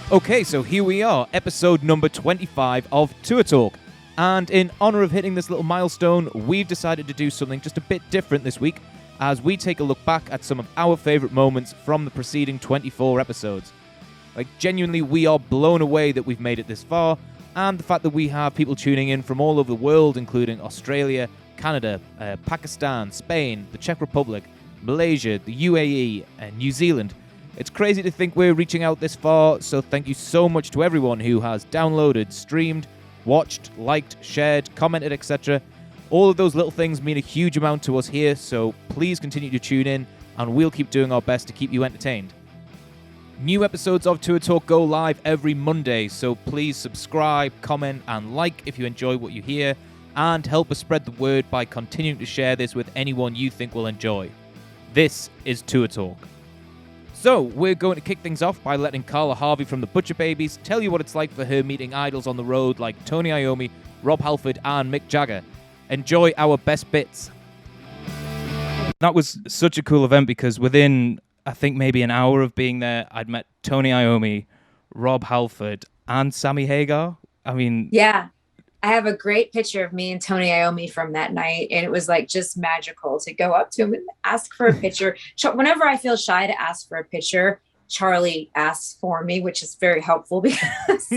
Okay, so here we are, episode number 25 of Tour Talk. And in honor of hitting this little milestone, we've decided to do something just a bit different this week as we take a look back at some of our favourite moments from the preceding 24 episodes. Like, genuinely, we are blown away that we've made it this far, and the fact that we have people tuning in from all over the world, including Australia, Canada, Pakistan, Spain, the Czech Republic, Malaysia, the UAE, and New Zealand. It's crazy to think we're reaching out this far, so thank you so much to everyone who has downloaded, streamed, watched, liked, shared, commented, etc. All of those little things mean a huge amount to us here, so please continue to tune in, and we'll keep doing our best to keep you entertained. New episodes of Tour Talk go live every Monday, so please subscribe, comment, and like if you enjoy what you hear, and help us spread the word by continuing to share this with anyone you think will enjoy. This is Tour Talk. So, we're going to kick things off by letting Carla Harvey from the Butcher Babies tell you what it's like for her meeting idols on the road like Tony Iommi, Rob Halford, and Mick Jagger. Enjoy our best bits. That was such a cool event because within, I think, maybe an hour of being there, I'd met Tony Iommi, Rob Halford, and Sammy Hagar. I mean... Yeah. I have a great picture of me and Tony Iommi from that night, and it was like just magical to go up to him and ask for a picture. Whenever I feel shy to ask for a picture, Charlie asks for me, which is very helpful because,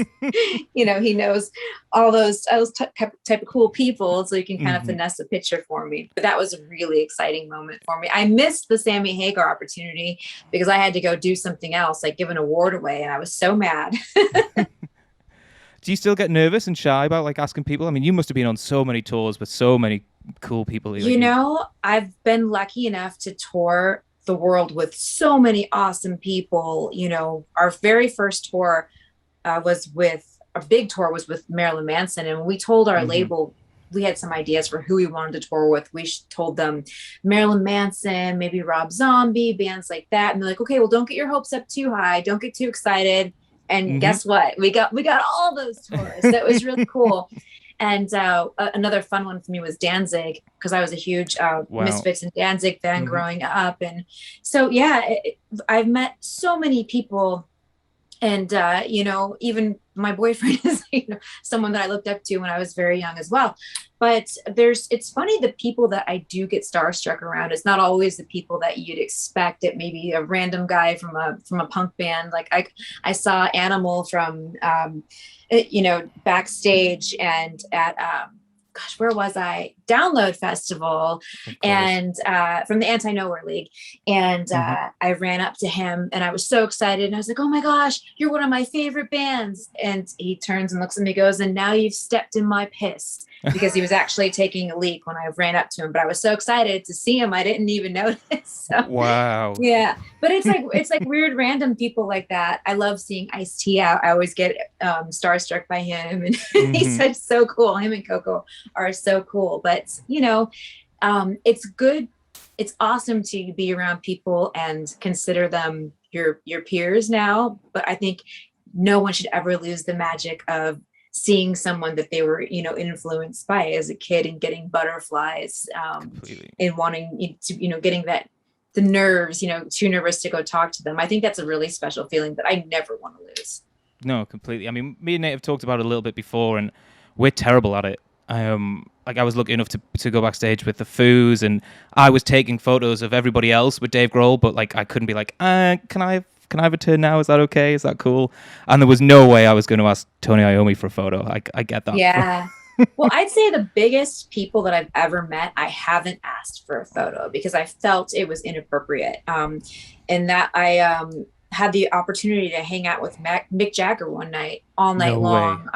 you know, he knows all those type of cool people, so he can kind of finesse a picture for me. But that was a really exciting moment for me. I missed the Sammy Hagar opportunity because I had to go do something else, like give an award away, and I was so mad. Do you still get nervous and shy about like asking people? I mean, you must have been on so many tours with so many cool people. You know, I've been lucky enough to tour the world with so many awesome people. You know, our very first tour was with Marilyn Manson. And when we told our label, we had some ideas for who we wanted to tour with. We told them Marilyn Manson, maybe Rob Zombie, bands like that. And they're like, okay, well, don't get your hopes up too high. Don't get too excited. And guess what? We got all those tours. That was really cool. And another fun one for me was Danzig, because I was a huge Misfits and Danzig fan growing up. And so, yeah, I've met so many people. And, you know, even my boyfriend is someone that I looked up to when I was very young as well. But it's funny, the people that I do get starstruck around, it's not always the people that you'd expect. It may be a random guy from a punk band. Like I saw Animal from, backstage and at, where was I? Download Festival, and from the Anti-Nowhere League. And I ran up to him and I was so excited. And I was like, oh my gosh, you're one of my favorite bands. And he turns and looks at me, goes, and now you've stepped in my piss. Because he was actually taking a leak when I ran up to him. But I was so excited to see him, I didn't even notice. So, wow. Yeah. But it's like weird random people like that. I love seeing Ice-T out. I always get starstruck by him. And he's such so cool. Him and Coco are so cool. But, you know, it's good. It's awesome to be around people and consider them your peers now. But I think no one should ever lose the magic of seeing someone that they were, you know, influenced by as a kid and getting butterflies and wanting to, you know, getting the nerves, you know, too nervous to go talk to them. I think that's a really special feeling that I never want to lose. No, completely. I mean, me and Nate have talked about it a little bit before, and we're terrible at it. Like I was lucky enough to go backstage with the Foos, and I was taking photos of everybody else with Dave Grohl, but like I couldn't be like, can I have a turn now? Is that okay? Is that cool? And there was no way I was going to ask Tony Iommi for a photo. I get that. Yeah. Well, I'd say the biggest people that I've ever met, I haven't asked for a photo because I felt it was inappropriate. And that I had the opportunity to hang out with Mick Jagger one night, all night long.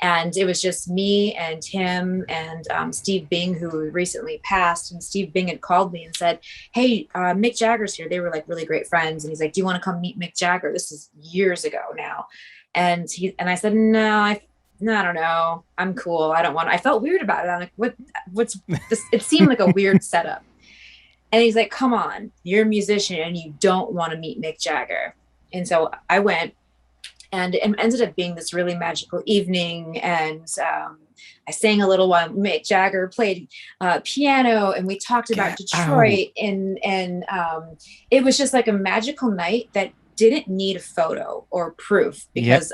And it was just me and him and Steve Bing, who recently passed. And Steve Bing had called me and said, hey, Mick Jagger's here. They were like really great friends. And he's like, do you want to come meet Mick Jagger? This is years ago now. And I said, no, I don't know. I'm cool. I felt weird about it. I'm like, what's this? It seemed like a weird setup. And he's like, come on, you're a musician and you don't want to meet Mick Jagger. And so I went, and it ended up being this really magical evening. And I sang a little while. Mick Jagger played piano, and we talked about Detroit. And it was just like a magical night that didn't need a photo or proof because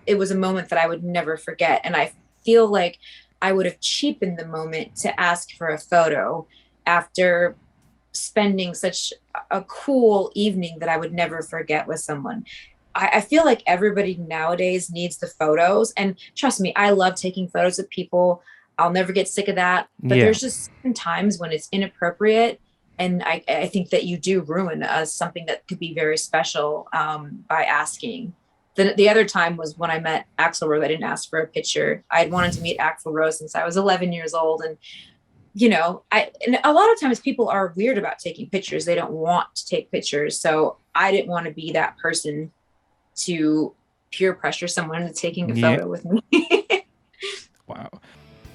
it was a moment that I would never forget. And I feel like I would have cheapened the moment to ask for a photo after spending such a cool evening that I would never forget with someone. I feel like everybody nowadays needs the photos. And trust me, I love taking photos of people. I'll never get sick of that. But there's just certain times when it's inappropriate. And I think that you do ruin something that could be very special by asking. The other time was when I met Axl Rose. I didn't ask for a picture. I had wanted to meet Axl Rose since I was 11 years old. And and a lot of times people are weird about taking pictures. They don't want to take pictures. So I didn't want to be that person to peer pressure someone into taking a photo with me. Wow.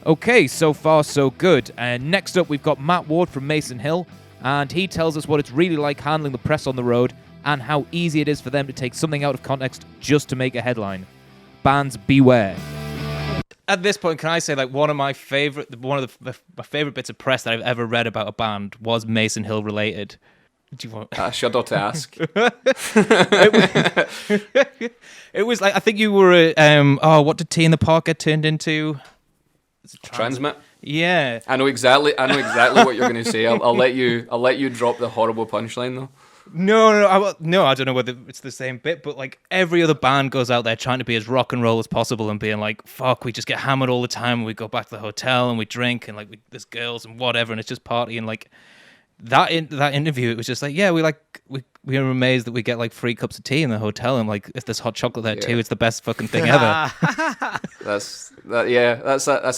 Okay, so far so good. And next up, we've got Matt Ward from Mason Hill, and he tells us what it's really like handling the press on the road and how easy it is for them to take something out of context just to make a headline. Bands beware. At this point, can I say, like, one of my favorite bits of press that I've ever read about a band was Mason Hill related. Do you want? I shudder to ask. It was like, I think you were what did T in the Park get turned into? Transmit. Yeah. I know exactly what you're going to say. I'll let you drop the horrible punchline though. No, I don't know whether it's the same bit, but like every other band goes out there trying to be as rock and roll as possible and being like, fuck, we just get hammered all the time and we go back to the hotel and we drink and like there's girls and whatever and it's just party. And like that interview, it was just like, yeah, we are amazed that we get like 3 cups of tea in the hotel and like if there's hot chocolate there too, it's the best fucking thing ever. That's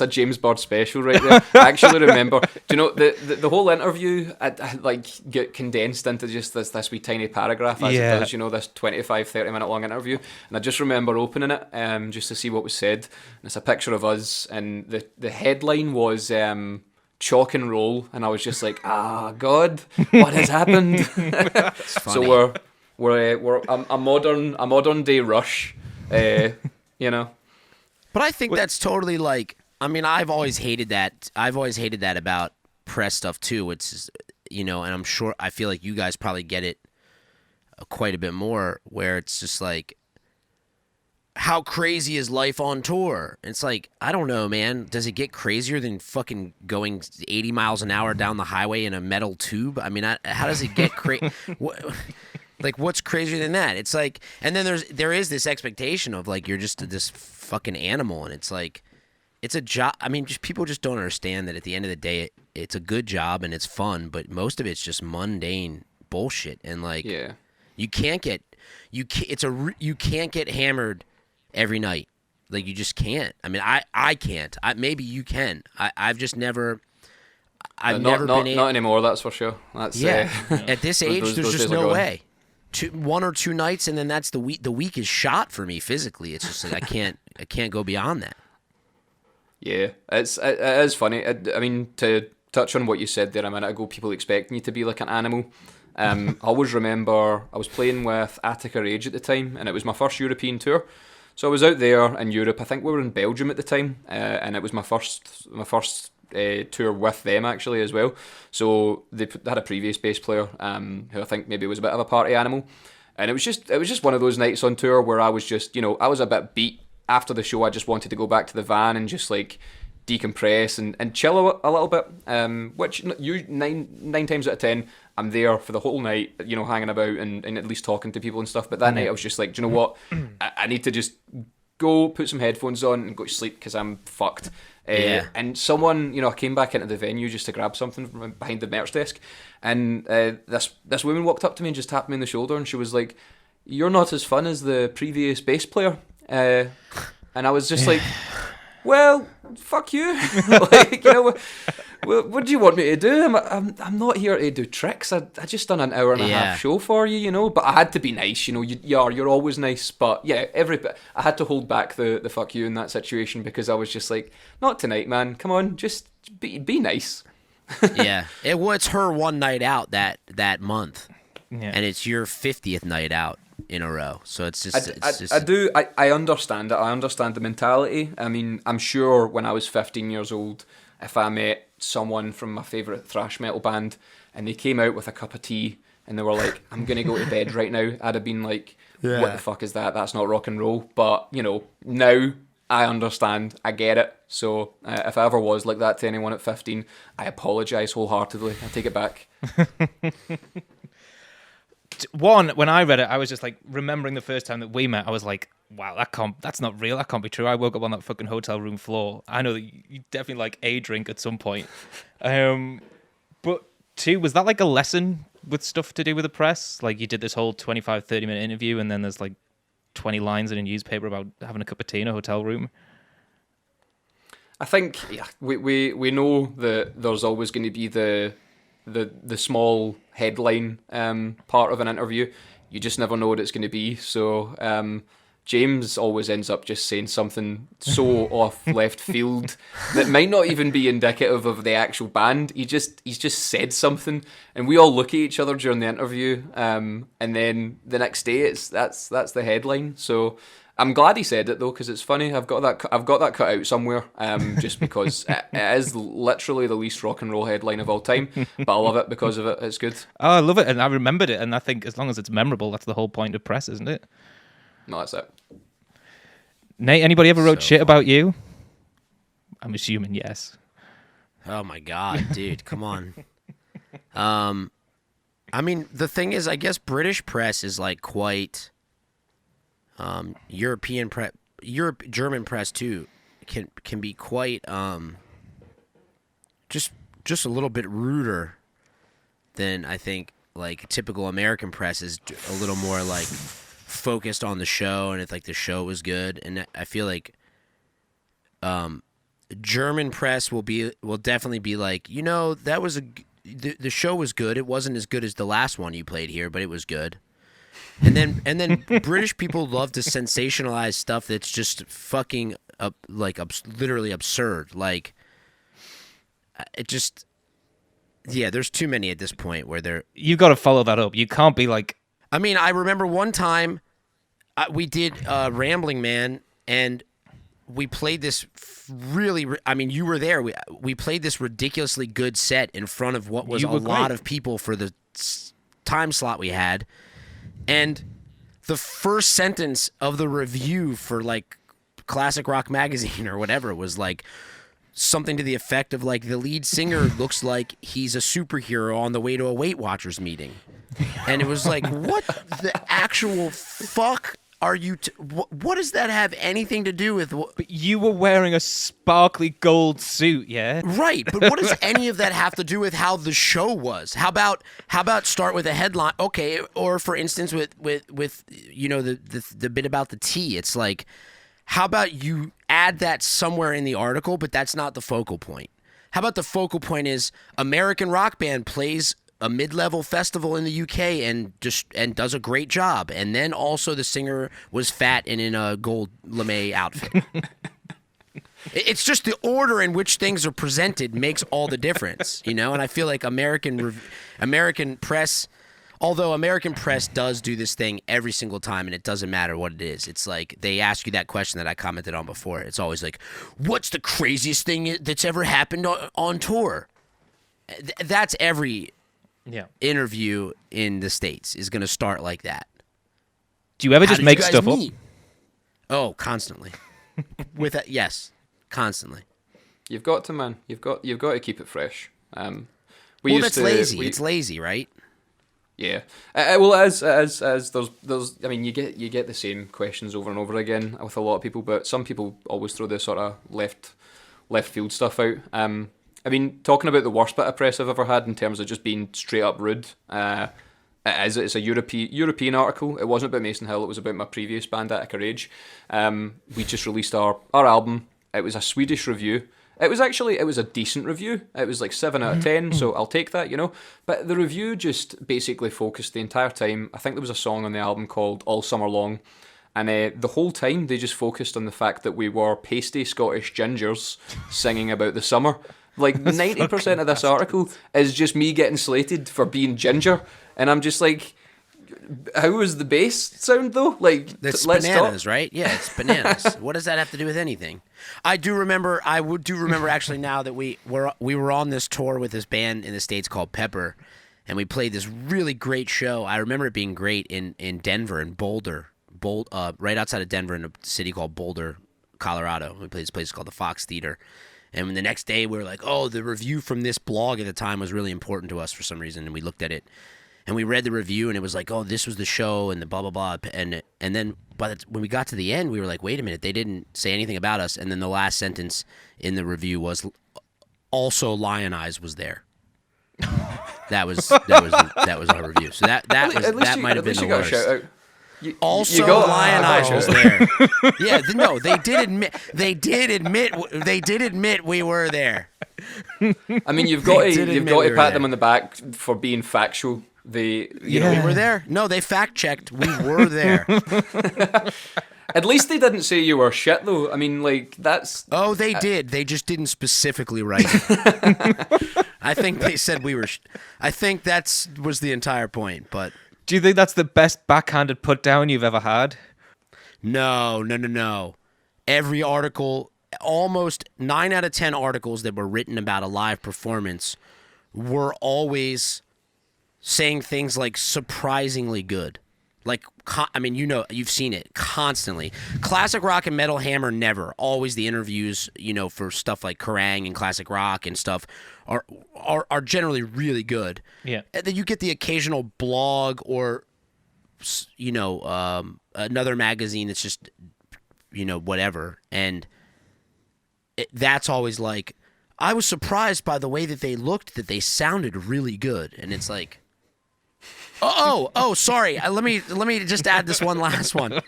a James Bond special right there. I actually remember, do you know, the whole interview I like get condensed into just this wee tiny paragraph as it does, you know, this 25-30 minute long interview, and I just remember opening it just to see what was said, and it's a picture of us, and the headline was chalk and roll, and I was just like, God, what has happened? So we're a modern day Rush, you know. But I think that's totally like, I mean, I've always hated that about press stuff too. It's, you know, and I feel like you guys probably get it quite a bit more, where it's just like, how crazy is life on tour? And it's like, I don't know, man. Does it get crazier than fucking going 80 miles an hour down the highway in a metal tube? I mean, how does it get crazy? Like, what's crazier than that? It's like, and then there is this expectation of like, you're just this fucking animal, and it's like, it's a job. I mean, people just don't understand that at the end of the day, it's a good job and it's fun, but most of it's just mundane bullshit. And like, you can't get hammered every night. Like, you just can't. I mean, I can't. Maybe you can. I've just never. Never been able. Not anymore. That's for sure. That's at this age, there's just no way. 1 or 2 nights, and then that's the week. The week is shot for me physically. It's just like I can't go beyond that. Yeah, it is funny. I mean, to touch on what you said there a minute ago, people expecting you to be like an animal. I always remember I was playing with Attica Rage at the time, and it was my first European tour. So I was out there in Europe. I think we were in Belgium at the time, and it was my first tour with them actually as well. So they had a previous bass player who I think maybe was a bit of a party animal, and it was just one of those nights on tour where I was just, you know, I was a bit beat after the show. I just wanted to go back to the van and just like decompress and chill a little bit, which you nine times out of 10 I'm there for the whole night, you know, hanging about and at least talking to people and stuff. But that night I was just like, do you know what, I need to just go put some headphones on and go to sleep because I'm fucked. And someone, you know, I came back into the venue just to grab something from behind the merch desk, and this woman walked up to me and just tapped me on the shoulder, and she was like, "You're not as fun as the previous bass player," and I was just like, "Well, fuck you." Like, you know, what do you want me to do? I'm not here to do tricks. I just done an hour and a half show for you, you know. But I had to be nice, you know. You're always nice, but yeah, I had to hold back the fuck you in that situation, because I was just like, not tonight, man. Come on, just be nice. Yeah, it's her one night out that month, and it's your 50th night out in a row. So it's just I understand it. I understand the mentality. I mean, I'm sure when I was 15 years old, if I met someone from my favourite thrash metal band and they came out with a cup of tea and they were like, I'm going to go to bed right now, I'd have been like, Yeah. what the fuck is that? That's not rock and roll. But, now I understand. I get it. So if I ever was like that to anyone at 15, I apologise wholeheartedly. I take it back. One, when I read it, I was just like remembering the first time that we met. I was like, "Wow, that's not real. That can't be true." I woke up on that fucking hotel room floor. I know that you definitely like a drink at some point. But two, was that like a lesson with stuff to do with the press? Like you did this whole 25, 30-minute interview, and then there's like 20 lines in a newspaper about having a cup of tea in a hotel room. I think we know that there's always going to be the small headline part of an interview. You just never know what it's going to be. So James always ends up just saying something so off left field that might not even be indicative of the actual band. He's just said something, and we all look at each other during the interview, and then the next day that's the headline. So I'm glad he said it though, because it's funny. I've got that cut out somewhere, just because it is literally the least rock and roll headline of all time. But I love it because of it. It's good. Oh, I love it, and I remembered it, and I think as long as it's memorable, that's the whole point of press, isn't it? No, that's it. Nate, anybody ever wrote So shit fun. about you? I'm assuming yes. Oh my god, dude, come on. I mean, the thing is, I guess British press is like quite German press too can be quite just a little bit ruder than I think like typical American press is a little more like focused on the show, and if like the show was good, and I feel like German press will definitely be like, that was the show was good. It wasn't as good as the last one you played here, but it was good. And then British people love to sensationalize stuff that's just fucking literally absurd. Like it just, yeah, there's too many at this point where they're. You've got to follow that up. You can't be like. I mean, I remember one time we did Rambling Man, and we played this really. I mean, you were there. We played this ridiculously good set in front of what was a lot of people for the time slot we had, and the first sentence of the review for like Classic Rock Magazine or whatever was like something to the effect of like, the lead singer looks like he's a superhero on the way to a Weight Watchers meeting. And it was like, what the actual fuck are you what does that have anything to do with But you were wearing a sparkly gold suit, yeah? Right, but what does any of that have to do with how the show was? How about start with a headline? Okay, or for instance with the bit about the tea, it's like, how about you add that somewhere in the article, but that's not the focal point. How about the focal point is American rock band plays a mid-level festival in the UK and does a great job, and then also the singer was fat and in a gold lame outfit. It's just the order in which things are presented makes all the difference, And I feel like American press, although American press does do this thing every single time, and it doesn't matter what it is. It's like they ask you that question that I commented on before. It's always like, "What's the craziest thing that's ever happened on tour?" That's every interview in the States is going to start like that. Do you ever How just did make you guys stuff meet? up? Oh, constantly. Yes, constantly. You've got to, man. You've got to keep it fresh. That's lazy. It's lazy, right? Yeah. Well, as there's I mean, you get the same questions over and over again with a lot of people, but some people always throw this sort of left field stuff out. I mean, talking about the worst bit of press I've ever had in terms of just being straight up rude. It's a European article. It wasn't about Mason Hill. It was about my previous band, Attica Rage. We just released our album. It was a Swedish review. It was a decent review. It was like 7 out of 10, so I'll take that, But the review just basically focused the entire time. I think there was a song on the album called All Summer Long, and the whole time they just focused on the fact that we were pasty Scottish gingers singing about the summer. Like 90% of this article is just me getting slated for being ginger, and I'm just like, how was the bass sound though? Like, That's let's bananas, talk. right? Yeah, it's bananas. What does that have to do with anything? I do remember actually now that we were on this tour with this band in the States called Pepper, and we played this really great show. I remember it being great in Denver, in Boulder, right outside of Denver, in a city called Boulder, Colorado. We played this place called the Fox Theater. And the next day we were like, oh, the review from this blog at the time was really important to us for some reason. And we looked at it and we read the review and it was like, oh, this was the show and the blah, blah, blah. And then when we got to the end, we were like, wait a minute, they didn't say anything about us. And then the last sentence in the review was, also Lion Eyes was there. That was our review. So that might have been the worst. Lion Eyes was there. Yeah, no, they did admit we were there. I mean, you've got to pat them on the back for being factual. We were there. No, they fact checked. We were there. At least they didn't say you were shit, though. I mean, like, that's... Oh, they did. They just didn't specifically write it. I think they said we were... I think that was the entire point, but... Do you think that's the best backhanded put down you've ever had? No. Every article, almost 9 out of 10 articles that were written about a live performance were always saying things like surprisingly good. Like, I mean, you've seen it constantly. Classic rock and metal hammer never. Always the interviews, for stuff like Kerrang and classic rock and stuff are generally really good. Yeah. And then you get the occasional blog or, another magazine that's just, whatever. And that's always like, I was surprised by the way that they looked, that they sounded really good. And it's like, Oh, sorry. Let me just add this one last one.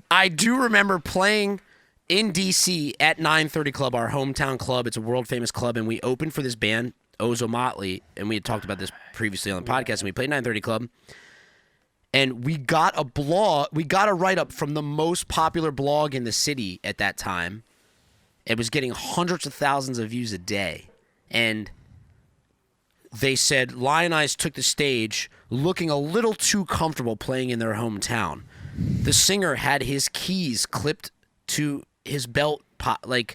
I do remember playing in D.C. at 930 Club, our hometown club. It's a world-famous club, and we opened for this band, Ozo Motley, and we had talked about this previously on the podcast, and we played 930 Club, and we got a write-up from the most popular blog in the city at that time. It was getting hundreds of thousands of views a day, and they said Lion Eyes took the stage looking a little too comfortable playing in their hometown. The singer had his keys clipped to his belt. I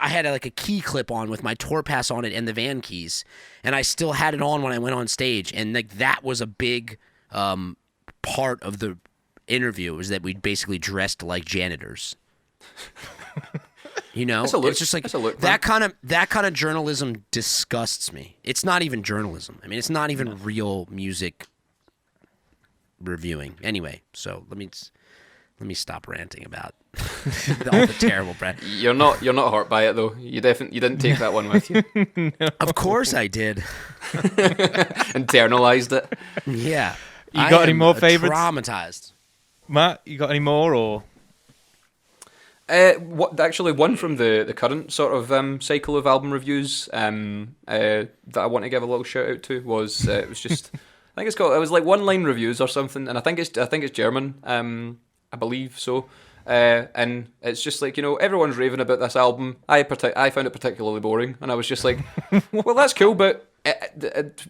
had a key clip on with my tour pass on it and the van keys, and I still had it on when I went on stage. And that was a big part of the interview, was that we basically dressed like janitors. It's just like that kind of journalism disgusts me. It's not even journalism. I mean, it's not even real music reviewing. Anyway, so let me stop ranting about all the terrible brand. You're not hurt by it though. You didn't take that one with you. No. Of course I did. Internalized it. Yeah. You got any more favorites? Traumatized. Matt, you got any more or? Actually, one from the current sort of cycle of album reviews that I want to give a little shout out to was it was just I think it was like one-line reviews or something, and I think it's German, I believe so, and it's just like everyone's raving about this album. I found it particularly boring, and I was just like, well, that's cool, but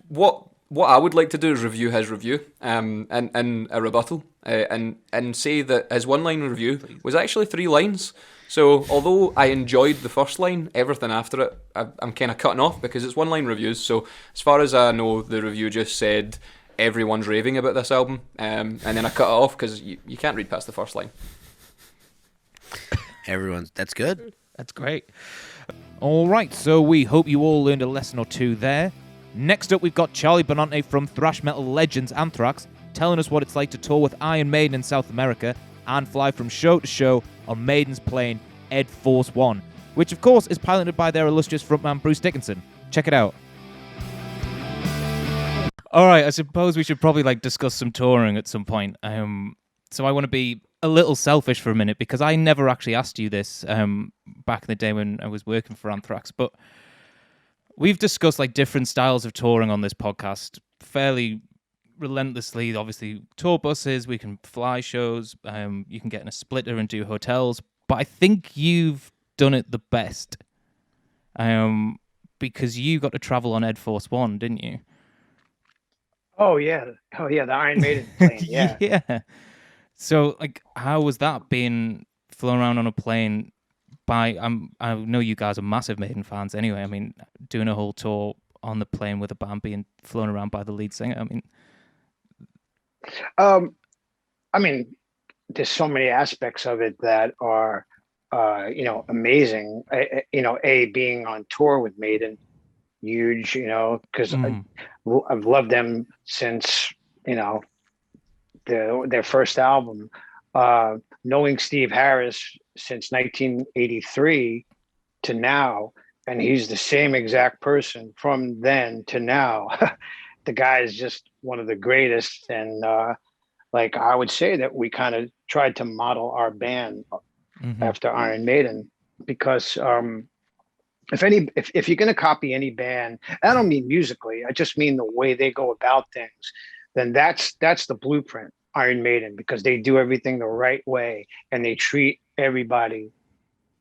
what I would like to do is review his review, and a rebuttal, and say that his one-line review was actually 3 lines. So although I enjoyed the first line, everything after it I'm kind of cutting off because it's one-line reviews. So as far as I know, the review just said everyone's raving about this album, and then I cut it off because you can't read past the first line. That's good. That's great. All right, so we hope you all learned a lesson or two there. Next up, we've got Charlie Benante from thrash metal legends Anthrax telling us what it's like to tour with Iron Maiden in South America and fly from show to show on Maiden's plane Ed Force One, which of course is piloted by their illustrious frontman Bruce Dickinson. Check it out. All right, I suppose we should probably discuss some touring at some point. So I want to be a little selfish for a minute because I never actually asked you this back in the day when I was working for Anthrax, but we've discussed different styles of touring on this podcast fairly relentlessly. Obviously, tour buses, we can fly shows, you can get in a splitter and do hotels, but I think you've done it the best because you got to travel on Ed Force One, didn't you? Oh yeah, the Iron Maiden plane. Yeah. Yeah. So how was that being flown around on a plane by I know you guys are massive Maiden fans anyway. I mean, doing a whole tour on the plane with a band being flown around by the lead singer? I mean, there's so many aspects of it that are, amazing. Being on tour with Maiden, huge, because I've loved them since, their first album. Knowing Steve Harris since 1983 to now, and he's the same exact person from then to now. The guy is just one of the greatest, and I would say that we kind of tried to model our band after Iron Maiden, because if you're going to copy any band, I don't mean musically, I just mean the way they go about things, then that's the blueprint, Iron Maiden, because they do everything the right way and they treat everybody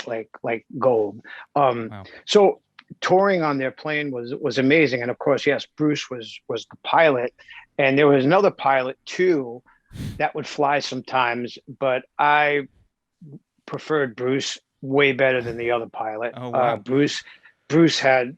like gold. Wow. So touring on their plane was amazing, and of course, yes, Bruce was the pilot, and there was another pilot too that would fly sometimes, but I preferred Bruce way better than the other pilot. Oh, wow. Bruce had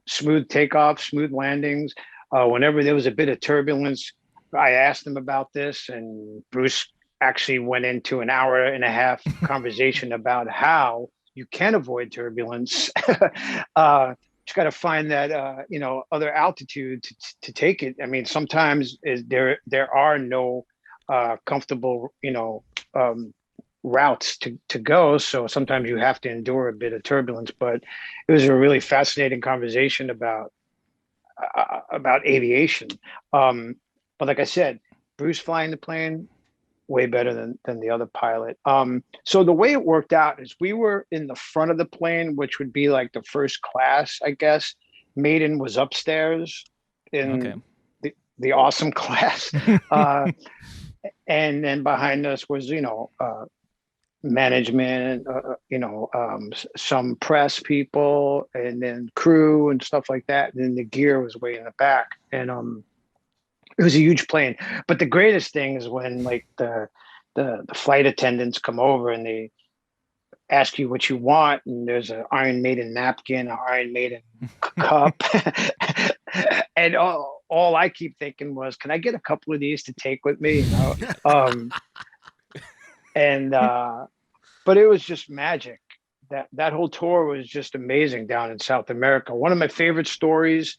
smooth takeoffs, smooth landings. Whenever there was a bit of turbulence, I asked him about this, and Bruce actually went into an hour and a half conversation about how you can avoid turbulence. Just got to find that other altitude to take it. I mean, sometimes there are no comfortable routes to go, so sometimes you have to endure a bit of turbulence. But it was a really fascinating conversation about aviation. But like I said, Bruce flying the plane way better than the other pilot. So the way it worked out is we were in the front of the plane, which would be like the first class, I guess. Maiden was upstairs in the awesome class. And then behind us was, management, some press people, and then crew and stuff like that. And then the gear was way in the back. And it was a huge plane. But the greatest thing is when the flight attendants come over and they ask you what you want, and there's an Iron Maiden napkin, an Iron Maiden cup. And all I keep thinking was, can I get a couple of these to take with me? But it was just magic. That whole tour was just amazing down in South America. One of my favorite stories,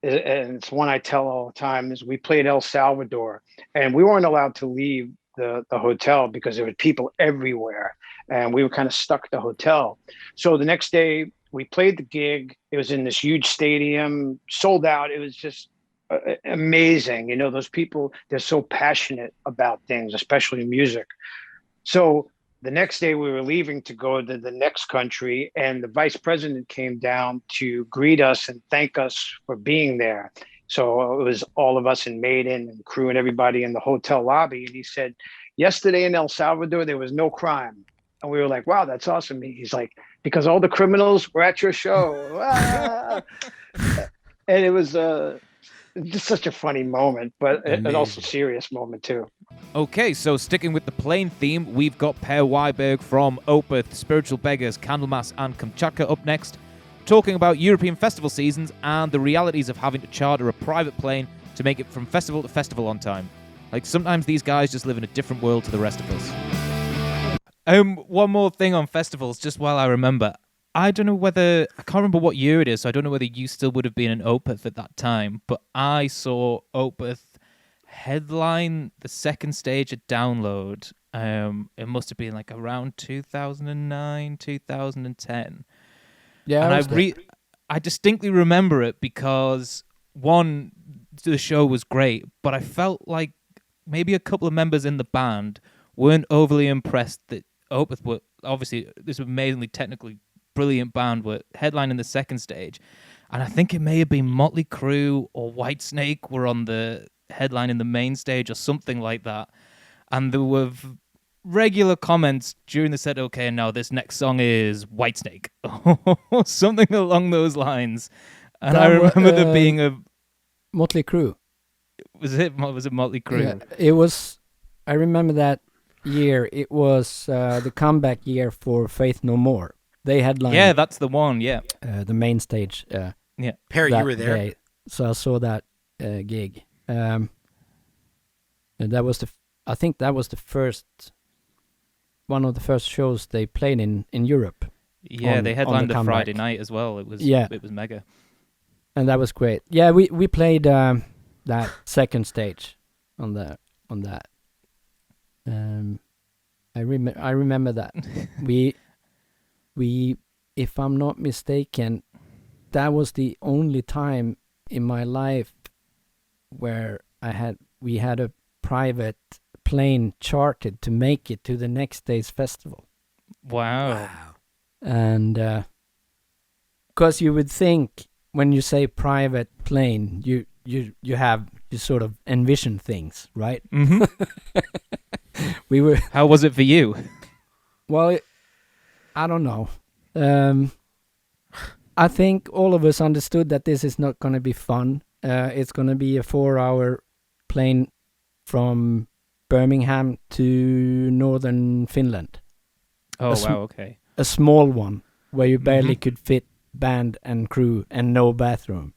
and it's one I tell all the time, is we played El Salvador, and we weren't allowed to leave the hotel because there were people everywhere, and we were kind of stuck at the hotel. So the next day we played the gig. It was in this huge stadium, sold out. It was just amazing. Those people, they're so passionate about things, especially music. So the next day we were leaving to go to the next country, and the vice president came down to greet us and thank us for being there. So it was all of us in Maiden and crew and everybody in the hotel lobby. And he said, yesterday in El Salvador, there was no crime. And we were like, wow, that's awesome. He's like, because all the criminals were at your show. Ah! And it was just such a funny moment, but an also serious moment too. Okay, so sticking with the plane theme, we've got Per Wiberg from Opeth, Spiritual Beggars, Candlemas and Kamchatka up next, talking about European festival seasons and the realities of having to charter a private plane to make it from festival to festival on time. Sometimes these guys just live in a different world to the rest of us. One more thing on festivals, just while I remember. I don't know whether, I can't remember what year it is, so I don't know whether you still would have been in Opeth at that time, but I saw Opeth headline the second stage at Download. It must have been around 2009, 2010. Yeah, and I distinctly remember it because, one, the show was great, but I felt like maybe a couple of members in the band weren't overly impressed that Opeth were, obviously, this was amazingly technically brilliant band, were headlining the second stage. And I think it may have been Motley Crue or Whitesnake were on the headline in the main stage or something like that. And there were regular comments during the set, okay, now this next song is Whitesnake or something along those lines. And I remember there being a Motley Crue. Was it Motley Crue? Yeah, it was. I remember that year. It was the comeback year for Faith No More. They headlined. Yeah, that's the one. Yeah, the main stage. Yeah. Perry, that you were there. day. So I saw that gig. And that was I think that was one of the first shows they played in Europe. Yeah, they headlined the Friday comeback. night as well. It was mega. And that was great. Yeah, we played that second stage on that. I remember that. we if I'm not mistaken, that was the only time in my life where we had a private plane chartered to make it to the next day's festival. Wow. And because you would think when you say private plane, you sort of envision things, right? Mm-hmm. We were. How was it for you? Well, I don't know. I think all of us understood that this is not going to be fun. It's going to be a 4-hour plane from Birmingham to northern Finland. Oh, wow, okay. A small one where you barely could fit band and crew and no bathroom.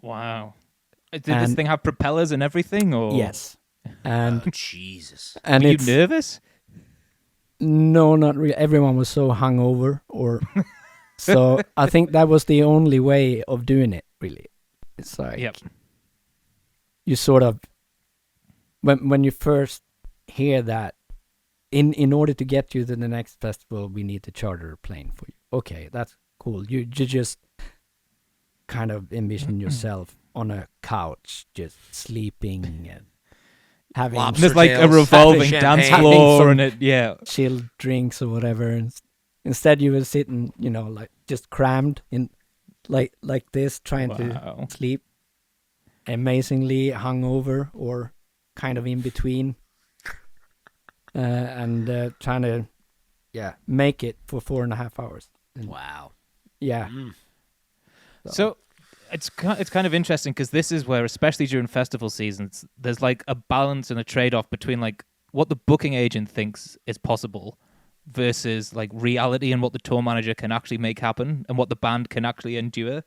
Wow. Did this thing have propellers and everything? Or? Yes. And Jesus. And were you nervous? No, not really. Everyone was so hungover, so I think that was the only way of doing it. Really, it's like you sort of when you first hear that, in order to get you to the next festival, we need to charter a plane for you. Okay, that's cool. You just kind of envision yourself on a couch, just sleeping and having there's like a revolving dance floor and chilled drinks or whatever. And instead, you were sitting, like just crammed in, like this, trying to sleep. Amazingly hungover or kind of in between, and trying to, make it for 4.5 hours. And wow. Yeah. So it's kind of interesting because this is where, especially during festival seasons, there's like a balance and a trade-off between like what the booking agent thinks is possible versus like reality and what the tour manager can actually make happen and what the band can actually endure.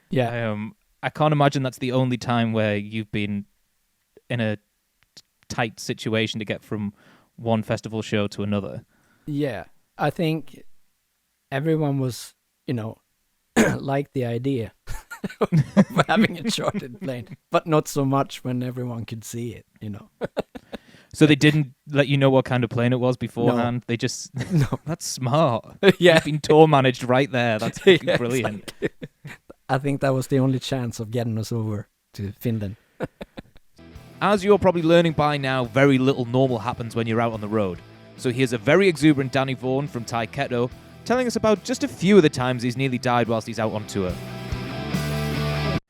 Yeah. I can't imagine that's the only time where you've been in a tight situation to get from one festival show to another. Yeah. I think everyone was, liked the idea of having a chartered plane, but not so much when everyone could see it, So they didn't let you know what kind of plane it was beforehand? No. They just... No. That's smart. Yeah. You've been tour managed right there. That's brilliant. Like, I think that was the only chance of getting us over to Finland. As you're probably learning by now, very little normal happens when you're out on the road. So here's a very exuberant Danny Vaughan from Taiketo telling us about just a few of the times he's nearly died whilst he's out on tour.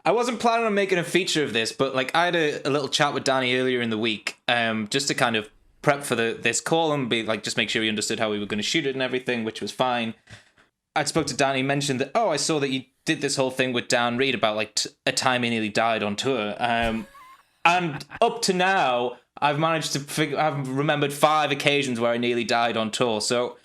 I wasn't planning on making a feature of this, but like I had a little chat with Danny earlier in the week, just to kind of prep for this call and be like, just make sure he understood how we were going to shoot it and everything, which was fine. I spoke to Danny, mentioned that, I saw that you did this whole thing with Dan Reed about like a time he nearly died on tour. And up to now, I've managed to I've remembered 5 occasions where I nearly died on tour. So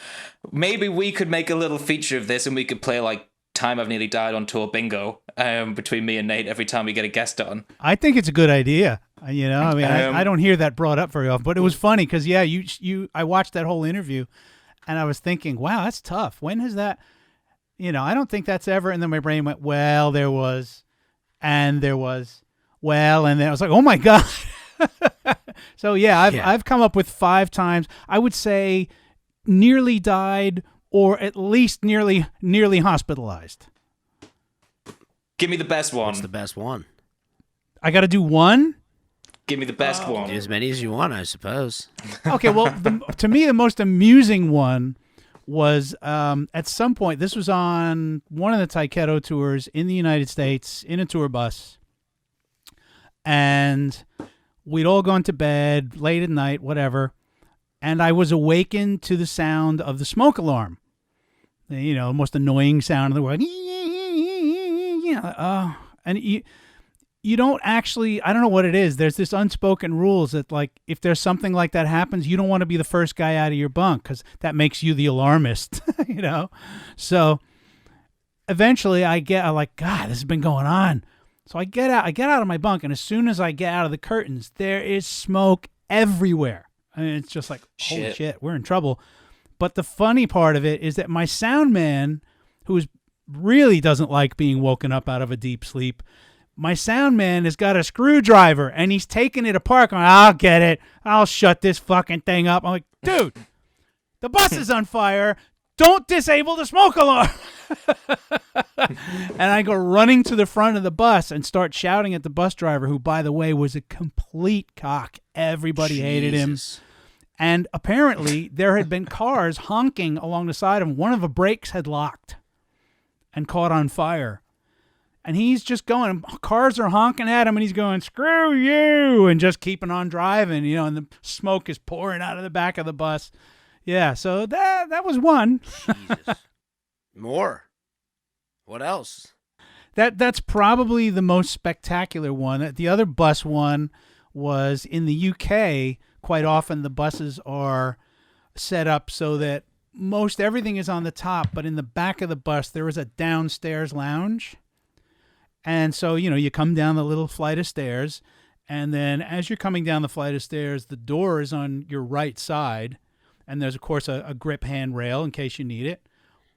maybe we could make a little feature of this and we could play like time I've nearly died on tour bingo between me and Nate every time we get a guest on. I think it's a good idea. I mean, I don't hear that brought up very often, but it was funny because I watched that whole interview and I was thinking, wow, that's tough. When has that, I don't think that's ever. And then my brain went, well, there was, and there was, well, and then I was like, oh my God. So I've come up with 5 times. I would say nearly died or at least nearly hospitalized. Give me the best one. What's the best one? I got to do one? Give me the best one. Do as many as you want, I suppose. Okay, well, to me, the most amusing one was at some point, this was on one of the Taiketo tours in the United States, in a tour bus. And we'd all gone to bed late at night, whatever. And I was awakened to the sound of the smoke alarm. The most annoying sound in the world. And you don't actually, I don't know what it is. There's this unspoken rules that, like, if there's something like that happens, you don't want to be the first guy out of your bunk because that makes you the alarmist, So eventually I'm like, God, this has been going on. So I get out of my bunk, and as soon as I get out of the curtains, there is smoke everywhere. I mean, it's just like, holy shit, we're in trouble. But the funny part of it is that my sound man, who really doesn't like being woken up out of a deep sleep, my sound man has got a screwdriver, and he's taking it apart, going, I'll get it. I'll shut this fucking thing up. I'm like, dude, the bus is on fire. Don't disable the smoke alarm. And I go running to the front of the bus and start shouting at the bus driver, who, by the way, was a complete cock. Everybody hated him. And apparently there had been cars honking along the side of him. One of the brakes had locked and caught on fire. And he's just going, cars are honking at him, and he's going, screw you, and just keeping on driving, and the smoke is pouring out of the back of the bus. Yeah, so that was one. Jesus. More. What else? That's probably the most spectacular one. The other bus one was in the UK. Quite often the buses are set up so that most everything is on the top, but in the back of the bus there is a downstairs lounge. And so, you come down the little flight of stairs, and then as you're coming down the flight of stairs, the door is on your right side. And there's, of course, a grip handrail in case you need it.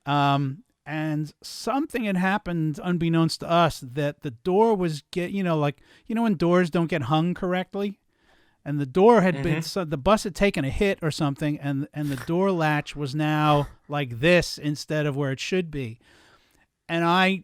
And something had happened unbeknownst to us, that the door was when doors don't get hung correctly? And the door had been, so the bus had taken a hit or something, and the door latch was now like this instead of where it should be. And I,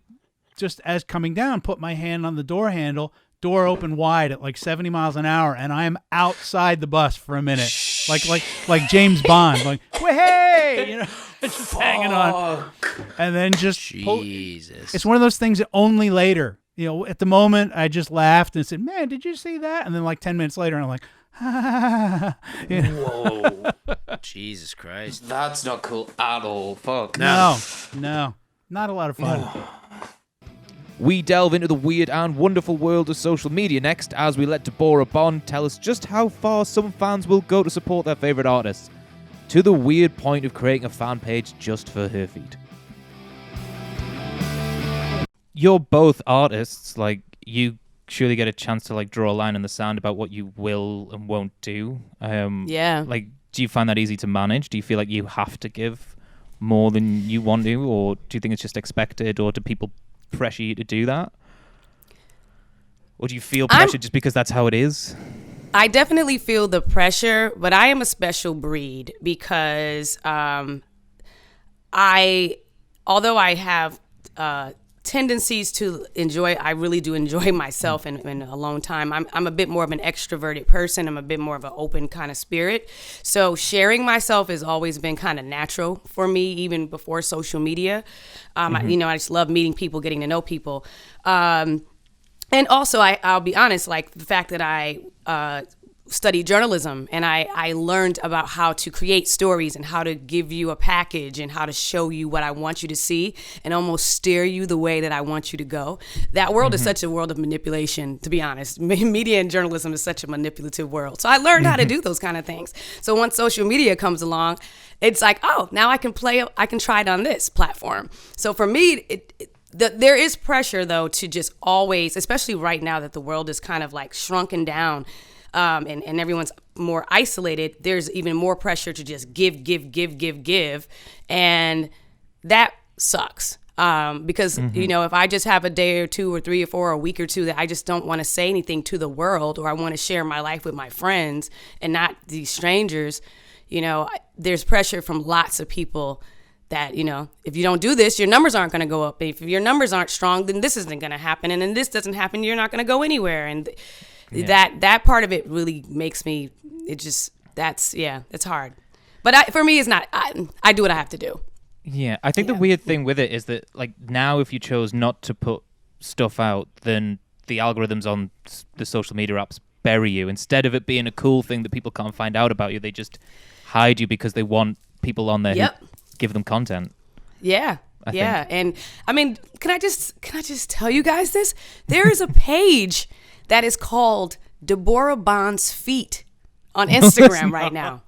just as coming down, put my hand on the door handle. Door open wide at like 70 miles an hour, and I am outside the bus for a minute, like James Bond, like, hey, just hanging on, and then just Jesus. It's one of those things that only later, at the moment I just laughed and said, "Man, did you see that?" And then like 10 minutes later, I'm like, Whoa, Jesus Christ, that's not cool at all. Fuck. No, not a lot of fun. We delve into the weird and wonderful world of social media next, as we let Deborah Bond tell us just how far some fans will go to support their favourite artists, to the weird point of creating a fan page just for her feed. You're both artists, like, you surely get a chance to draw a line in the sand about what you will and won't do. Yeah. Do you find that easy to manage? Do you feel like you have to give more than you want to, or do you think it's just expected, or do people pressure you to do that? Or do you feel pressure just because that's how it is? I definitely feel the pressure, but I am a special breed because although I have tendencies to enjoy, I really do enjoy myself in alone time. I'm a bit more of an extroverted person. I'm a bit more of an open kind of spirit. So sharing myself has always been kind of natural for me, even before social media. I just love meeting people, getting to know people. And also, I'll be honest, like the fact that I studied journalism and I learned about how to create stories and how to give you a package and how to show you what I want you to see and almost steer you the way that I want you to go. That world is such a world of manipulation, to be honest. Media and journalism is such a manipulative world. So I learned how to do those kind of things. So once social media comes along, it's like, oh, now I can try it on this platform. So for me, there is pressure, though, to just always, especially right now that the world is kind of like shrunken down and everyone's more isolated, there's even more pressure to just give. And that sucks. Because, if I just have a day or two or 3 or 4 or a week or two that I just don't want to say anything to the world, or I want to share my life with my friends and not these strangers, there's pressure from lots of people that, if you don't do this, your numbers aren't going to go up. If your numbers aren't strong, then this isn't going to happen. And then this doesn't happen, you're not going to go anywhere. And that part of it really makes me, it's hard. But for me, it's not. I do what I have to do. Yeah, I think the weird thing with it is that, now if you chose not to put stuff out, then the algorithms on the social media apps bury you. Instead of it being a cool thing that people can't find out about you, they just hide you because they want people on there who give them content. Yeah. I think. And I mean, can I just tell you guys this? There is a page that is called Deborah Bond's Feet on Instagram right now.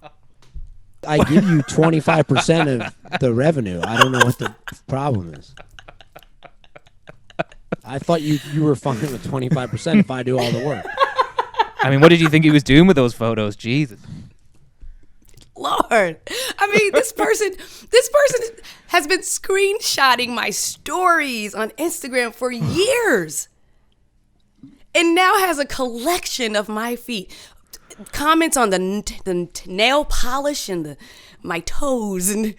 I give you 25% of the revenue. I don't know what the problem is. I thought you were fine with 25% if I do all the work. I mean, what did you think he was doing with those photos? Jesus. Lord. I mean, this person has been screenshotting my stories on Instagram for years. And now has a collection of my feet. Comments on the nail polish and my toes. And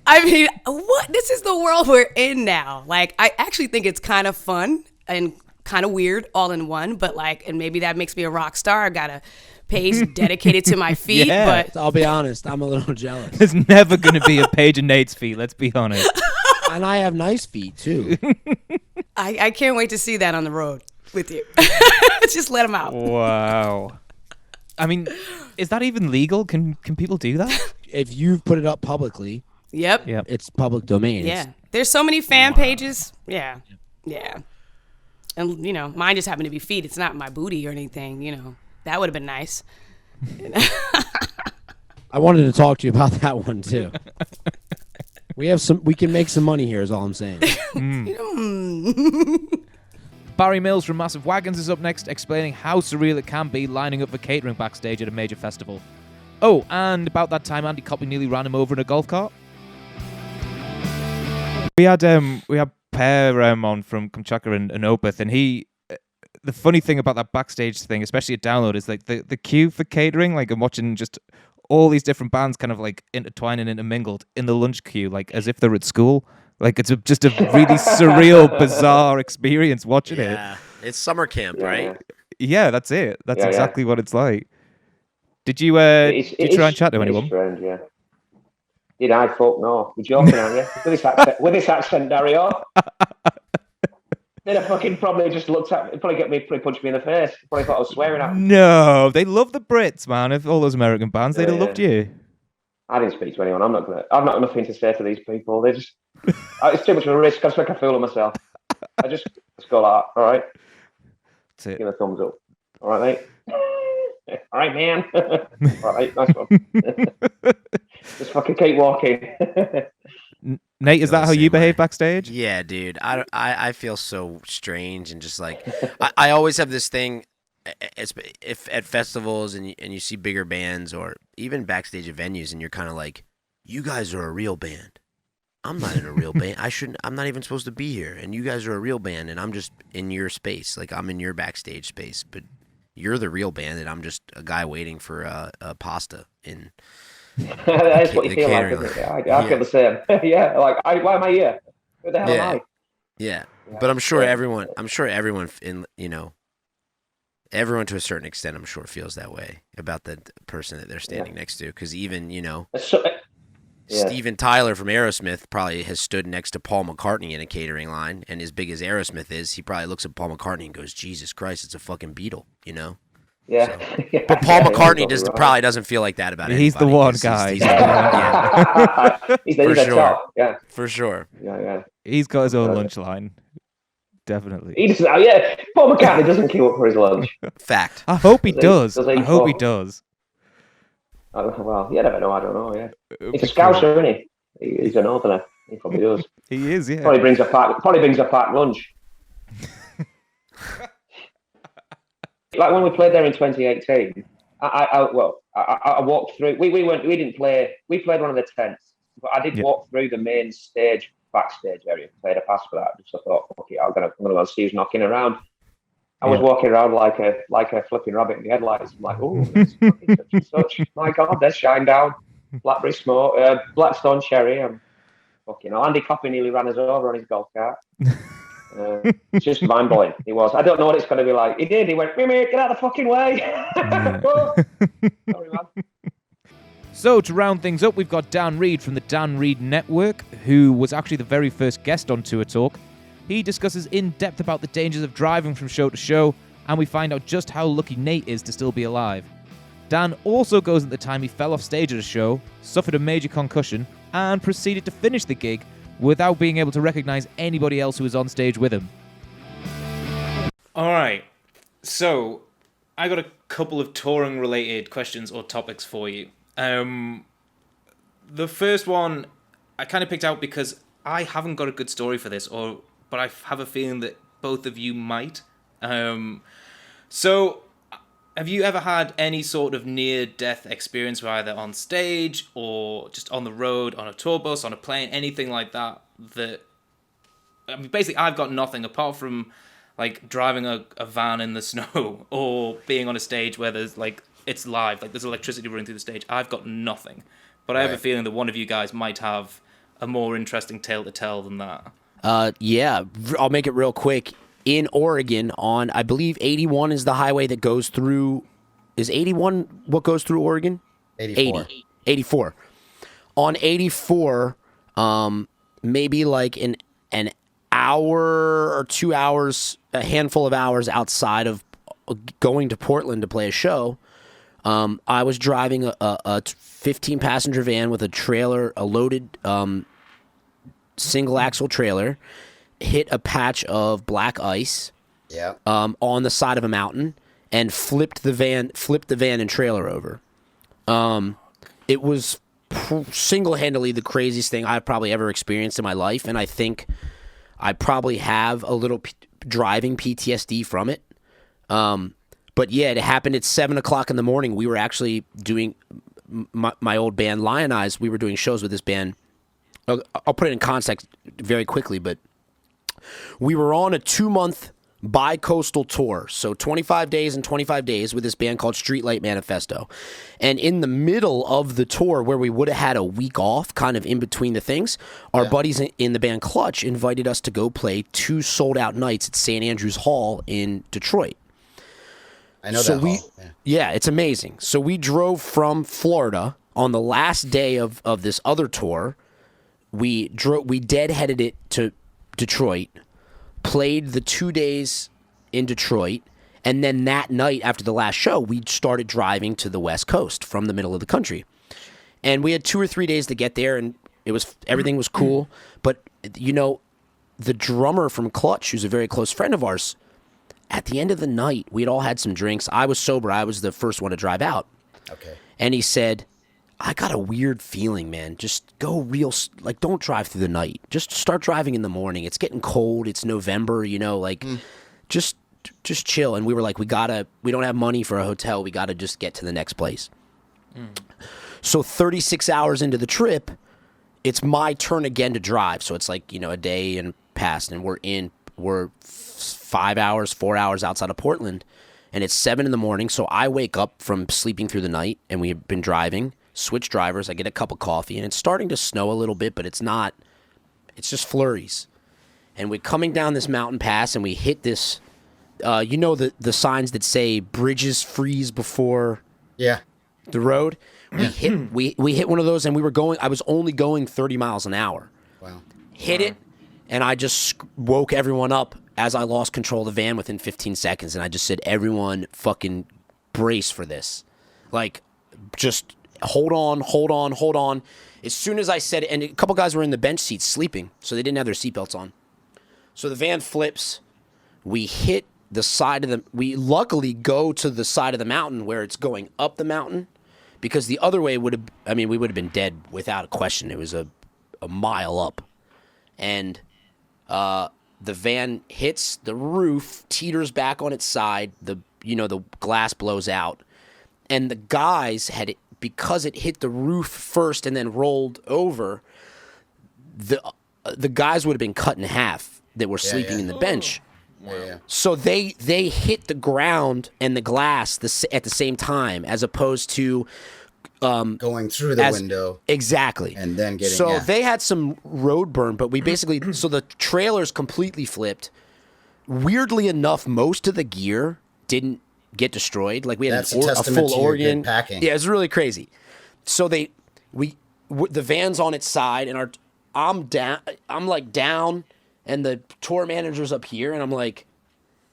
I mean, what? This is the world we're in now. Like, I actually think it's kind of fun and kind of weird all in one. But like, and maybe that makes me a rock star. I got a page dedicated to my feet. Yeah. But I'll be honest, I'm a little jealous. There's never going to be a page of Nate's feet, let's be honest. And I have nice feet, too. I can't wait to see that on the road with you. Just let them out. Wow. I mean, is that even legal? Can people do that? If you've put it up publicly, Yep. it's public domain. Yeah. There's so many fan pages. Yeah. Yeah. And, you know, mine just happened to be feet. It's not my booty or anything, you know. That would have been nice. I wanted to talk to you about that one, too. We can make some money here is all I'm saying. Barry Mills from Massive Wagons is up next, explaining how surreal it can be lining up for catering backstage at a major festival. Oh, and about that time Andy Copping nearly ran him over in a golf cart. We had Per on from Kamchatka and Opeth, and he... The funny thing about that backstage thing, especially at Download, is like the queue for catering, like I'm watching just all these different bands kind of like intertwined and intermingled in the lunch queue, like as if they're at school. Like it's just a really surreal, bizarre experience watching it. Yeah, it's summer camp, right? Yeah, that's it. That's exactly what it's like. Did you did you try and chat to anyone? Strange, yeah. Did I? Fuck no. You're joking, aren't you? With this accent, Dario. Then I fucking probably just looked at me, probably punched me in the face. Probably thought I was swearing at him. No, they love the Brits, man. If all those American bands, they'd have loved you. I didn't speak to anyone. I've not nothing to say to these people. They just, it's too much of a risk. I just make a fool of myself. I just go like, all right. That's it. Give a thumbs up. All right, mate. All right, man. All right, nice one. Just fucking keep walking. Nate, is that how you behave backstage? Yeah, dude. I feel so strange and just like I always have this thing. If at festivals and you see bigger bands or even backstage at venues and you're kind of like, you guys are a real band. I'm not in a real band. I'm not even supposed to be here. And you guys are a real band and I'm just in your space. Like I'm in your backstage space, but you're the real band and I'm just a guy waiting for a pasta in. That's what you feel like, isn't it? I feel the same. Yeah, like why am I here? Who the hell am I? Yeah. But I'm sure everyone in, you know, everyone to a certain extent, I'm sure, feels that way about the person that they're standing next to. Because even, you know, Steven Tyler from Aerosmith probably has stood next to Paul McCartney in a catering line. And as big as Aerosmith is, he probably looks at Paul McCartney and goes, Jesus Christ, it's a fucking Beatle, you know? Yeah. So, but Paul McCartney probably doesn't feel like that about it. He's the one guy. He's the top. Yeah. For sure. Yeah. He's got his own lunch line. Definitely. He doesn't. Yeah. Paul McCartney doesn't queue up for his lunch. Fact. I hope he does. I hope he does. Well, you never know. I don't know. Yeah. He's a Scouser, isn't he? He's a Northerner. He probably does. He is. Yeah. Probably brings a packed lunch. Like when we played there in 2018, I walked through. We didn't play. We played one of the tents, but I did walk through the main stage, backstage area. Played a pass for that. Just I thought, okay, I'm gonna go see who's knocking around. I was walking around like a flipping rabbit in the headlights. I'm like, oh, such and such. My God, there's Shinedown, Blackberry Smoke, Blackstone Cherry. Andy Copping nearly ran us over on his golf cart. It's just mind blowing. He was. I don't know what it's going to be like. He did. He went, Mimi, get out of the fucking way. Sorry, man. So to round things up, we've got Dan Reed from the Dan Reed Network, who was actually the very first guest on Tour Talk. He discusses in depth about the dangers of driving from show to show, and we find out just how lucky Nate is to still be alive. Dan also goes into the time he fell off stage at a show, suffered a major concussion, and proceeded to finish the gig without being able to recognize anybody else who was on stage with him. All right, so I got a couple of touring-related questions or topics for you. The first one I kind of picked out because I haven't got a good story for this, but I have a feeling that both of you might. So, have you ever had any sort of near-death experience, either on stage or just on the road, on a tour bus, on a plane, anything like that? I mean, basically, I've got nothing apart from like driving a van in the snow or being on a stage where there's like it's live, like there's electricity running through the stage. I've got nothing, but I have a feeling that one of you guys might have a more interesting tale to tell than that. Yeah, I'll make it real quick. In Oregon, on I believe 81 is the highway that goes through. Is 81 what goes through Oregon? 84. 84. On 84, maybe like an hour or 2 hours, a handful of hours outside of going to Portland to play a show, I was driving a 15-passenger van with a trailer, a loaded single-axle trailer, hit a patch of black ice on the side of a mountain, and flipped the van and trailer over. It was single-handedly the craziest thing I've probably ever experienced in my life, and I think I probably have a little driving PTSD from it. But yeah, it happened at 7 o'clock in the morning. We were actually doing my old band, Lion Eyes. We were doing shows with this band. I'll put it in context very quickly, but we were on a 2-month bi-coastal tour, so 25 days and 25 days with this band called Streetlight Manifesto. And in the middle of the tour, where we would have had a week off, kind of in between the things, our buddies in the band Clutch invited us to go play 2 sold-out nights at St. Andrews Hall in Detroit. I know that hall. Yeah, it's amazing. So we drove from Florida on the last day of this other tour. We deadheaded it to Detroit, played the 2 days in Detroit, and then that night after the last show, we started driving to the West Coast from the middle of the country. And we had 2 or 3 days to get there, and everything was cool. But, you know, the drummer from Clutch, who's a very close friend of ours, at the end of the night, we'd all had some drinks. I was sober. I was the first one to drive out. Okay. And he said, I got a weird feeling, man. Just go don't drive through the night. Just start driving in the morning. It's getting cold. It's November, you know, just chill. And we were like, we don't have money for a hotel. We got to just get to the next place. So 36 hours into the trip, it's my turn again to drive. So it's like, you know, a day and past, and we're 4 hours outside of Portland, and it's 7 in the morning. So I wake up from sleeping through the night, and we've been driving, switch drivers. I get a cup of coffee, and it's starting to snow a little bit, but it's not, it's just flurries. And we're coming down this mountain pass, and we hit this, you know, the signs that say bridges freeze before the road. We hit one of those, and I was only going 30 miles an hour. Wow. Hit it, and I just woke everyone up as I lost control of the van within 15 seconds. And I just said, everyone fucking brace for this. Like, just hold on. As soon as I said it, and a couple guys were in the bench seats sleeping, so they didn't have their seatbelts on. So the van flips. We hit the side of we luckily go to the side of the mountain where it's going up the mountain, because the other way we would have been dead without a question. It was a mile up. And the van hits the roof, teeters back on its side. The glass blows out, and the guys because it hit the roof first and then rolled over. The guys would have been cut in half that were sleeping in the bench. Yeah. So they hit the ground and the glass at the same time, as opposed to going through the window. Exactly. And then getting... So they had some road burn, but we basically... So the trailer's completely flipped. Weirdly enough, most of the gear didn't get destroyed. Like, we had a full organ. Packing. Yeah, it's really crazy. So the van's on its side, and I'm down, and the tour manager's up here, and I'm like,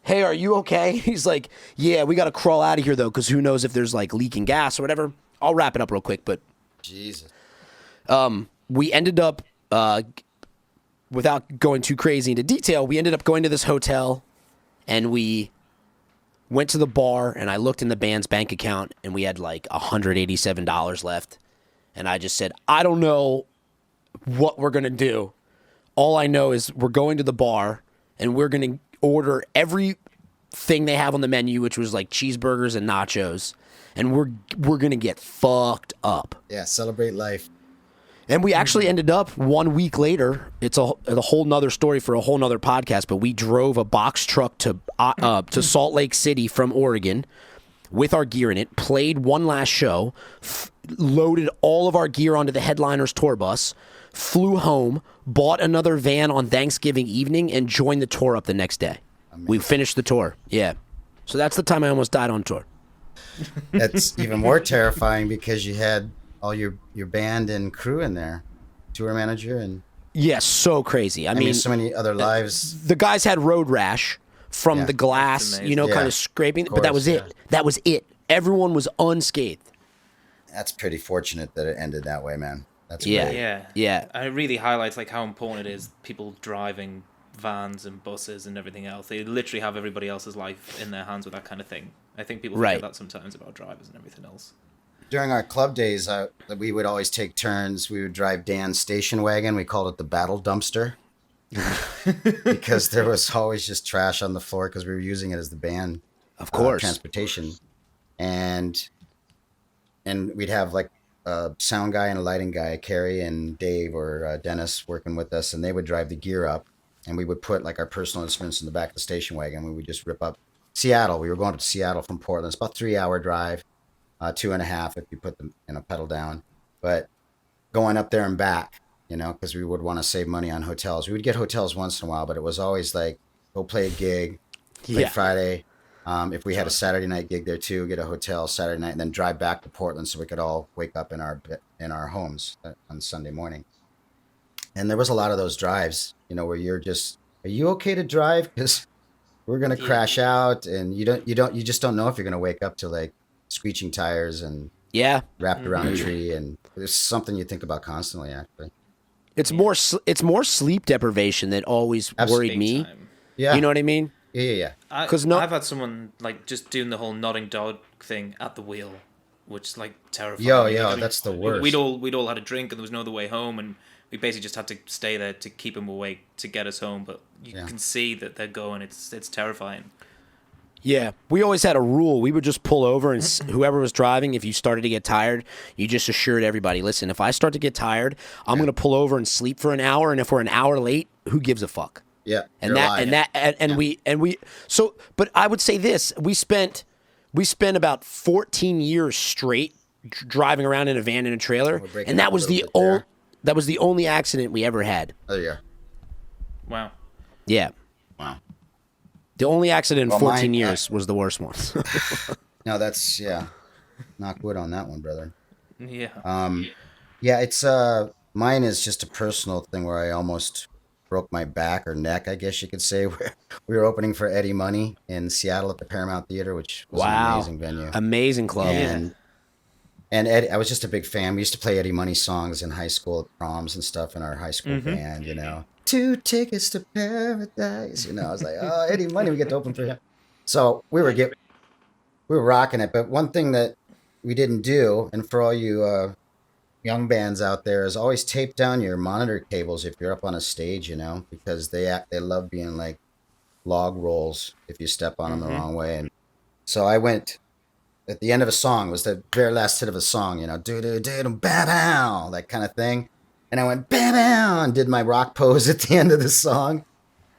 hey, are you okay? He's like, yeah, we got to crawl out of here, though, because who knows if there's, like, leaking gas or whatever. I'll wrap it up real quick, but... Jesus. We ended up, without going too crazy into detail, we ended up going to this hotel, and we went to the bar, and I looked in the band's bank account, and we had, like, $187 left. And I just said, I don't know what we're going to do. All I know is we're going to the bar, and we're going order everything they have on the menu, which was like cheeseburgers and nachos, and we're gonna get fucked up. Yeah, celebrate life. And we actually ended up 1 week later. It's a whole nother story for a whole nother podcast. But we drove a box truck to Salt Lake City from Oregon with our gear in it. Played one last show, loaded all of our gear onto the headliner's tour bus, flew home, bought another van on Thanksgiving evening, and joined the tour up the next day. Amazing. We finished the tour. Yeah, so that's the time I almost died on tour. That's even more terrifying because you had all your band and crew in there, tour manager and yes, so crazy. I mean, so many other lives. The guys had road rash from the glass, kind of scraping, but that was it. That was it. Everyone was unscathed. That's pretty fortunate that it ended that way, man. That's yeah, great. Yeah. And it really highlights like how important it is people driving vans and buses and everything else. They literally have everybody else's life in their hands with that kind of thing. I think people forget that sometimes about drivers and everything else. During our club days, we would always take turns. We would drive Dan's station wagon. We called it the battle dumpster because there was always just trash on the floor because we were using it as the band, of course, transportation. And we'd have like a sound guy and a lighting guy, Carrie and Dave or Dennis working with us, and they would drive the gear up, and we would put like our personal instruments in the back of the station wagon. We would just rip up Seattle. We were going to Seattle from Portland. It's about a 3-hour drive. 2.5 if you put them in a pedal down, but going up there and back, because we would want to save money on hotels. We would get hotels once in a while, but it was always like go play a gig, play Friday. If we had a Saturday night gig there too, get a hotel Saturday night, and then drive back to Portland so we could all wake up in our homes on Sunday morning. And there was a lot of those drives, where you're just, are you okay to drive? Because we're gonna crash out, and you just don't know if you're gonna wake up to like screeching tires and wrapped around a tree, and it's something you think about constantly. Actually, it's more sleep deprivation that always worried me. Yeah, you know what I mean? Yeah. Because I've had someone like just doing the whole nodding dog thing at the wheel, which is like terrifying. Yo, that's the worst. We'd all had a drink, and there was no other way home, and we basically just had to stay there to keep them awake to get us home. But you can see that they're going. It's terrifying. Yeah, we always had a rule. We would just pull over, and whoever was driving, if you started to get tired, you just assured everybody, listen, if I start to get tired, I'm going to pull over and sleep for an hour, and if we're an hour late, who gives a fuck? Yeah. But I would say this, we spent about 14 years straight driving around in a van and a trailer, and that was the only accident we ever had. Oh yeah. Wow. Yeah. Wow. The only accident in 14 years was the worst one. No, that's knock wood on that one, brother. Yeah. It's mine is just a personal thing where I almost broke my back or neck, I guess you could say. We were opening for Eddie Money in Seattle at the Paramount Theater, which was an amazing venue. Amazing club. And Eddie, I was just a big fan. We used to play Eddie Money songs in high school at proms and stuff in our high school band, 2 tickets to paradise. I was like, oh, Eddie Money, we get to open for him. So we were rocking it. But one thing that we didn't do, and for all you young bands out there, is always tape down your monitor cables if you're up on a stage, because they love being like log rolls if you step on them the wrong way. And so I went at the end of a song, was the very last hit of a song, do do do ba bow, that kind of thing. And I went ba bow and did my rock pose at the end of the song.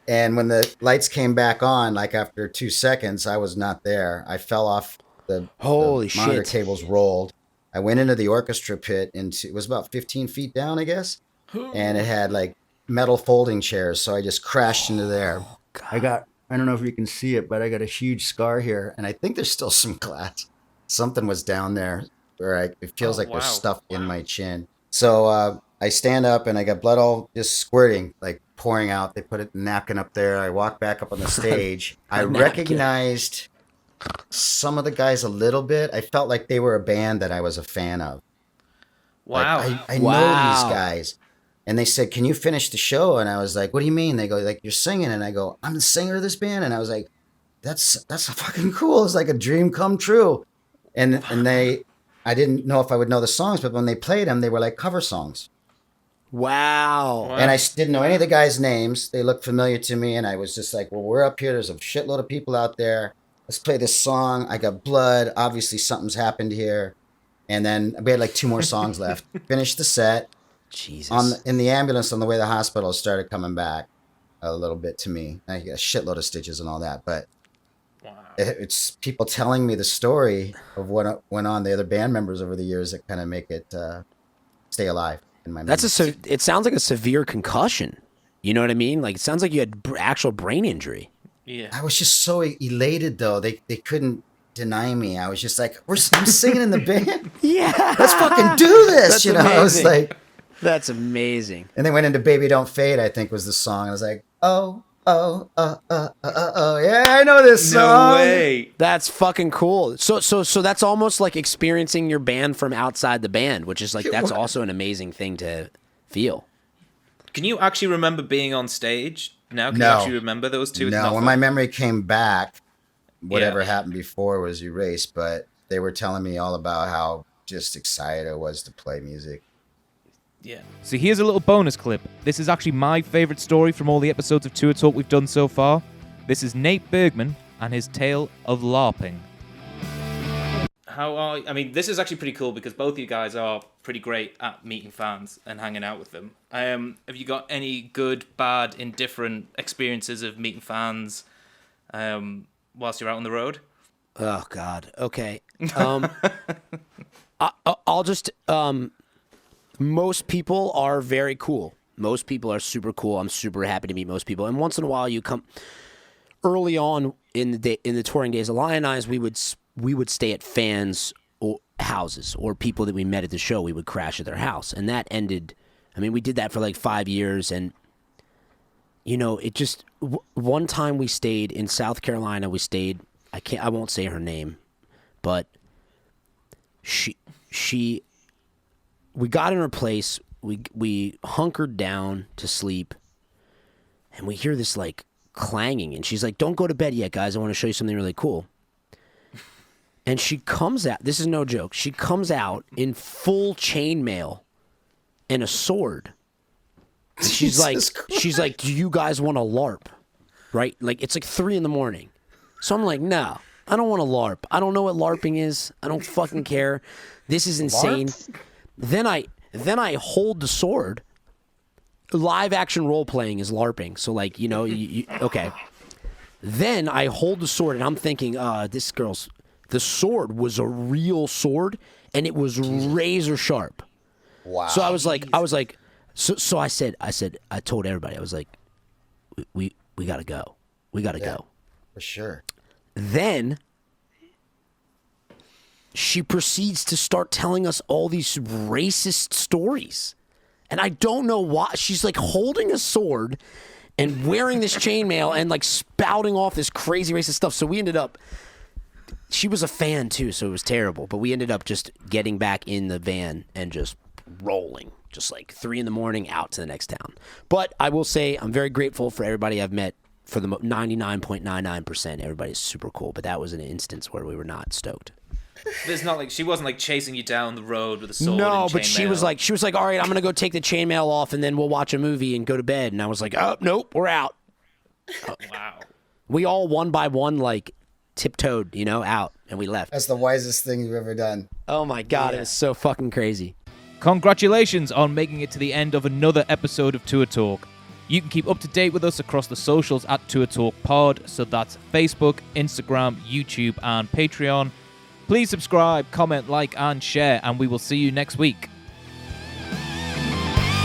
And when the lights came back on, like after 2 seconds, I was not there. I fell off the monitor cables rolled. I went into the orchestra pit, it was about 15 feet down, I guess. And it had like metal folding chairs. So I just crashed into there. I don't know if you can see it, but I got a huge scar here. And I think there's still some glass. Something was down there where it feels like there's stuff in my chin. So I stand up and I got blood all just squirting, like pouring out. They put a napkin up there. I walk back up on the stage. I recognized some of the guys a little bit. I felt like they were a band that I was a fan of. Wow. Like, I know these guys. And they said, can you finish the show? And I was like, what do you mean? They go, like, you're singing. And I go, I'm the singer of this band. And I was like, that's fucking cool. It's like a dream come true. And I didn't know if I would know the songs, but when they played them, they were like cover songs. Wow. And I didn't know any of the guys' names. They looked familiar to me, and I was just like, well, we're up here. There's a shitload of people out there. Let's play this song. I got blood. Obviously, something's happened here. And then we had like 2 more songs left. Finished the set. Jesus. In the ambulance on the way to the hospital, it started coming back a little bit to me. I got a shitload of stitches and all that. But it's people telling me the story of what went on, the other band members over the years that kind of make it stay alive in my memory. It sounds like a severe concussion. You know what I mean? Like, it sounds like you had actual brain injury. Yeah. I was just so elated, though. They couldn't deny me. I was just like, I'm singing in the band. Yeah. Let's fucking do this. That's amazing. I was like, that's amazing. And they went into Baby Don't Fade, I think was the song. I was like, oh, yeah, I know this song. No way. That's fucking cool. So that's almost like experiencing your band from outside the band, which is like, that's also an amazing thing to feel. Can you actually remember being on stage now? Can No. you actually remember those two? No, when my memory came back, whatever happened before was erased, but they were telling me all about how just excited I was to play music. Yeah. So here's a little bonus clip. This is actually my favorite story from all the episodes of Tour Talk we've done so far. This is Nate Bergman and his tale of LARPing. I mean, this is actually pretty cool because both of you guys are pretty great at meeting fans and hanging out with them. Have you got any good, bad, indifferent experiences of meeting fans whilst you're out on the road? Oh, God. Okay. I'll just... most people are very cool. Most people are super cool. I'm super happy to meet most people. And once in a while, you come... Early on in the touring days of Lionize, we would stay at fans' houses or people that we met at the show. We would crash at their house, and that ended. I mean, we did that for like 5 years, and you know, it just one time we stayed in South Carolina. We stayed. I won't say her name, but we got in her place. We hunkered down to sleep, and we hear this like clanging, and she's like, "Don't go to bed yet, guys. I want to show you something really cool." And she comes out. This is no joke. She comes out in full chainmail and a sword. And she's like, "Do you guys want to LARP?" Right? Like, it's like 3 a.m. So I'm like, "No, I don't want to LARP. I don't know what LARPing is. I don't fucking care. This is insane." Then I hold the sword. Live action role playing is LARPing. So like, you know, okay. Then I hold the sword and I'm thinking, the sword was a real sword and it was razor sharp. Wow. So I was like, so I told everybody, I was like, we gotta go. We gotta go. For sure. Then she proceeds to start telling us all these racist stories. And I don't know why. She's like holding a sword and wearing this chainmail and like spouting off this crazy racist stuff. So we ended up, she was a fan too, so it was terrible. But we ended up just getting back in the van and just rolling. Just like 3 a.m. out to the next town. But I will say I'm very grateful for everybody I've met. For the 99.99%, everybody's super cool. But that was an instance where we were not stoked. There's not like she wasn't like chasing you down the road with a sword. No, and but she was like, all right, I'm gonna go take the chainmail off, and then we'll watch a movie and go to bed. And I was like, oh nope, we're out. Wow. We all one by one like tiptoed, you know, out, and we left. That's the wisest thing you've ever done. Oh my god, It was so fucking crazy. Congratulations on making it to the end of another episode of Tour Talk. You can keep up to date with us across the socials at Tour Talk Pod. So that's Facebook, Instagram, YouTube, and Patreon. Please subscribe, comment, like, and share, and we will see you next week.